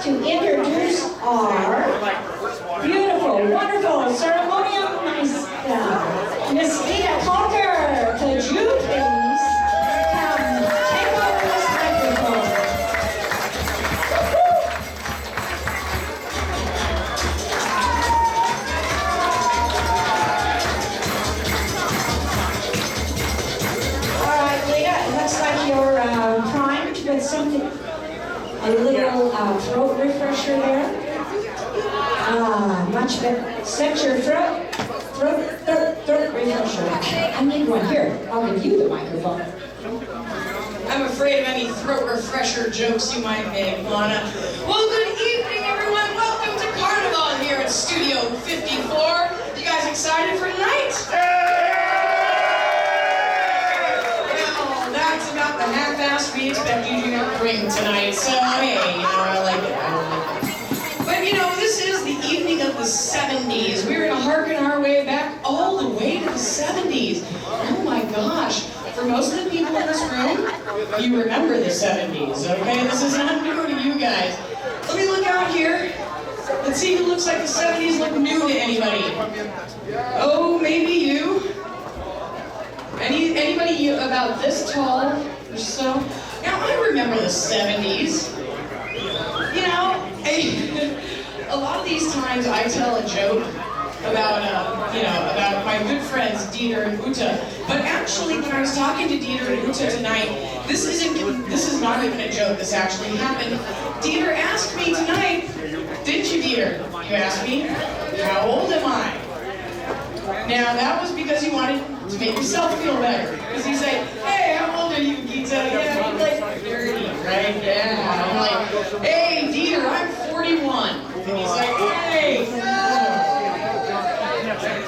to introduce our beautiful, wonderful ceremonial master, Miss Nita Cocker. Could you please come take over this microphone? All right, Nita, it looks like you're primed with something. A little throat refresher there. Much better. Set your throat refresher. I need one here. I'll give you the microphone. I'm afraid of any throat refresher jokes you might make, Lana. Well, good evening, everyone. Welcome to Karneval here at Studio 54. You guys excited for tonight? That's about the half-assed we expect you to bring tonight, so hey, I like it. But this is the evening of the 70s. We're gonna harken our way back all the way to the 70s. Oh my gosh. For most of the people in this room, you remember the 70s, okay? This is not new to you guys. Let me look out here. Let's see who looks like the 70s look new to anybody. Oh, maybe you. Anybody about this tall or so? Now, I remember the 70s. A lot of these times I tell a joke about my good friends Dieter and Uta. But actually, when I was talking to Dieter and Uta tonight, this is not even a joke. This actually happened. Dieter asked me tonight, didn't you, Dieter? You asked me, how old am I? Now, that was because he wanted to make himself feel better. Because he said, hey, how old are you, Gita? Yeah, I'm like 30, right? Yeah. I'm like, hey, Dieter, I'm 41. And he's like, hey.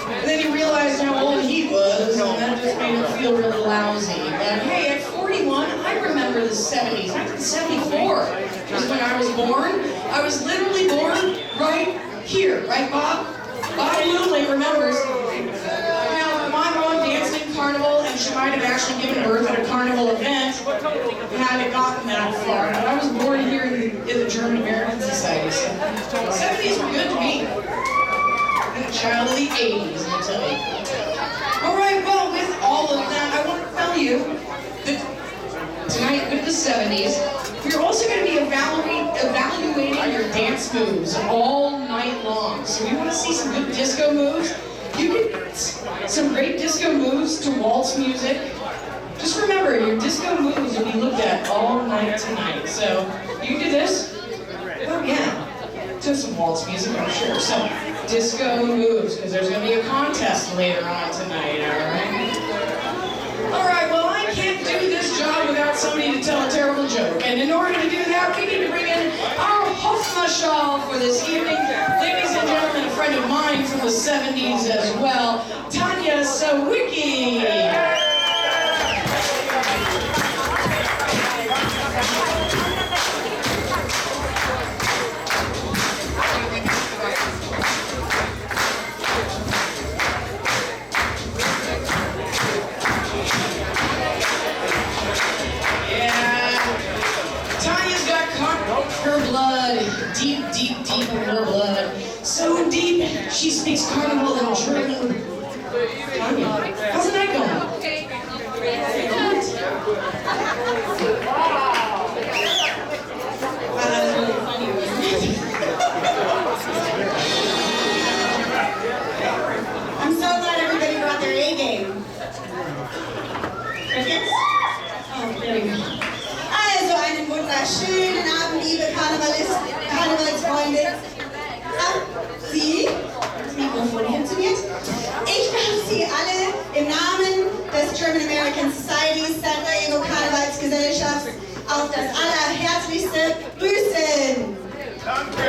And then he realized how old he was, and that just made him feel really lousy. But hey, at 41, I remember the 70s. 1974 was when I was born. I was literally born right here, right, Bob? Bob Bloomley remembers. My mom danced in Carnival, and she might have actually given birth at a Carnival event had it gotten that far. But I was born here in the German American Society, so the 70s were good to me. I'm a child of the 80s, I'll tell you. All right, well, with all of that, I want to tell you that tonight with the 70s, we're also going to be evaluating your dance moves all night long. So we want to see some good disco moves. You get some great disco moves to waltz music. Just remember, your disco moves will be looked at all night tonight. So you do this. Oh yeah, to some waltz music, I'm sure. So disco moves, because there's going to be a contest later on tonight. All right. Well, I can't do this job without somebody to tell a terrible joke. And in order to do that, we need to bring in our Hofmarschall for this evening. Ladies and gentlemen, a friend of mine from the 70s as well, Tanya Sawicki. Her blood, deep in her blood. So deep, she speaks Carnival in German. Tanya, how's the night going? Okay. Wow, that's really funny. I'm so glad everybody brought their A game. Crickets? Oh, there we go. Also einen wunderschönen Abend, liebe Karnevalsfreunde. Sie, das Mikrofon funktioniert. Ich darf Sie alle im Namen des German American Society, San Diego Karnevalsgesellschaft auf das allerherzlichste grüßen. Danke!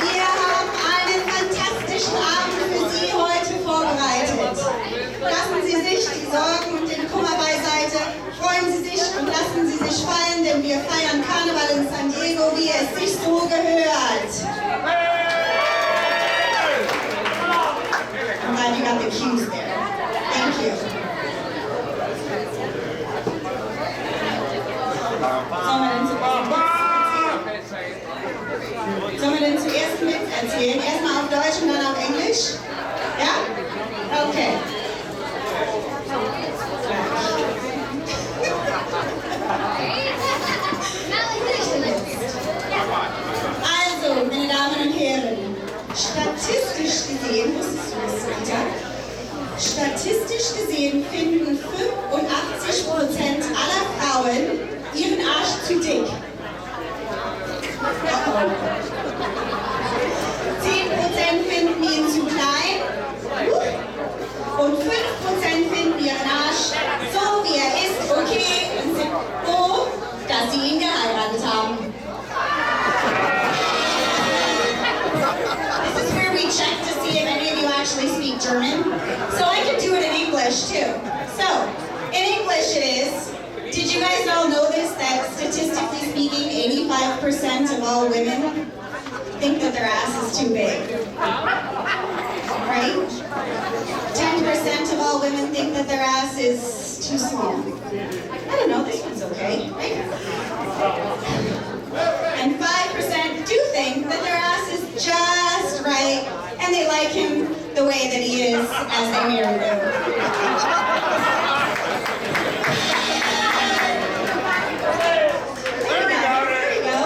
Wir haben einen fantastischen Abend für Sie heute vorbereitet. Lassen Sie sich die Sorgen und den Kummer beiseite. Freuen Sie sich und lassen Sie sich fallen, denn wir feiern Karneval in San Diego, wie es sich so gehört. I'm glad you got the cues there. Thank you. Sollen wir denn erzählen. Erstmal auf Deutsch und dann auf Englisch. Ja? Okay. Also, meine Damen und Herren, statistisch gesehen, wusstest du das, Rita? Statistisch gesehen finden 85% aller Frauen ihren Arsch zu dick. 10% finden ihn zu klein und 5% finden ihren Arsch so wie er ist, okay, und sind froh, dass sie ihn geheiratet haben. This is where we check to see if any of you actually speak German. So I can do it in English too. So, in English it is, did you guys all know this, that statistically speaking, 85% of all women think that their ass is too big? Right? 10% of all women think that their ass is too small. I don't know, this one's okay, right? And 5% do think that their ass is just right, and they like him the way that he is as they marry him. There you go.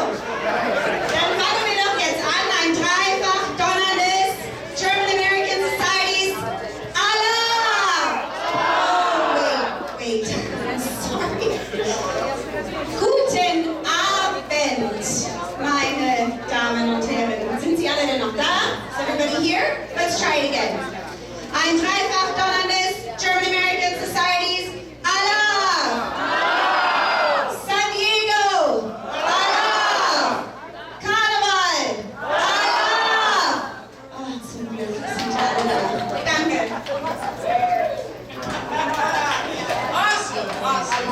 Dann fangen wir doch jetzt an, ein dreifach donnerndes German American Society's Allah! Oh, wait, I'm sorry. Guten Abend, meine Damen und Herren. Sind Sie alle denn noch da? Is everybody here? Let's try it again. Ein dreifach donnerndes German American Society's Allah! San Diego! Allah! Karneval! Allah! Oh, zum Glück sind alle da. Danke. Awesome.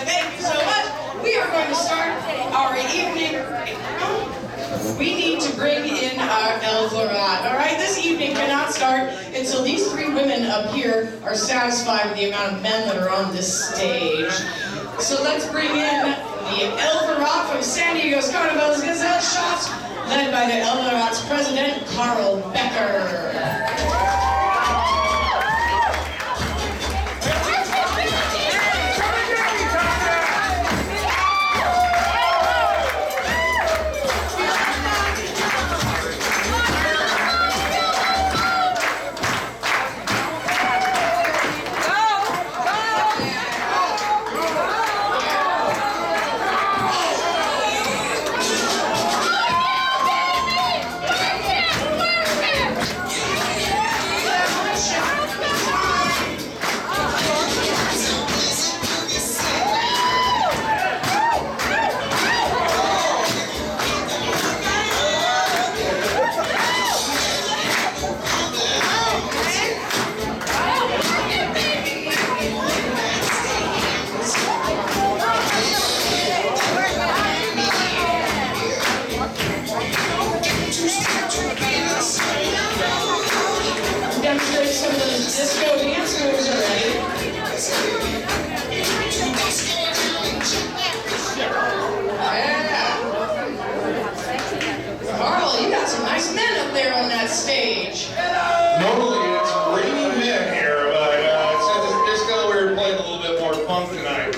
Thank you so much. We are going to start our evening. We need to bring in our Elverat. All right, this evening cannot start until these three women up here are satisfied with the amount of men that are on this stage. So let's bring in the Elverat from San Diego Karnevalsgesellschaft, led by the Elverat's president, Carl Becker. Stage. Normally it's raining men here, but since it's disco, we're playing a little bit more funk tonight.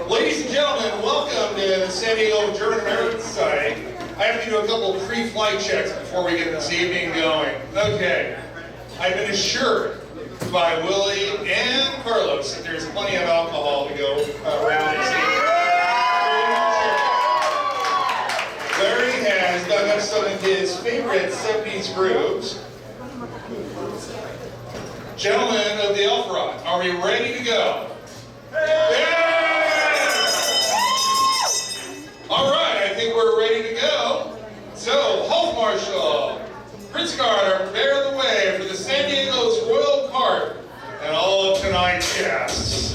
Ladies and gentlemen, welcome to the San Diego German Karneval Society. I have to do a couple of pre-flight checks before we get this evening going. Okay, I've been assured by Willie and Carlos that there's plenty of alcohol to go around this evening. Larry has dug up some of his favorite 70s grooves. Gentlemen of the Elfrod, are we ready to go? Yeah! All right, I think we're ready to go. So, Hofmarschall, Prinzengarde, prepare the way for the San Diego's royal cart and all of tonight's guests.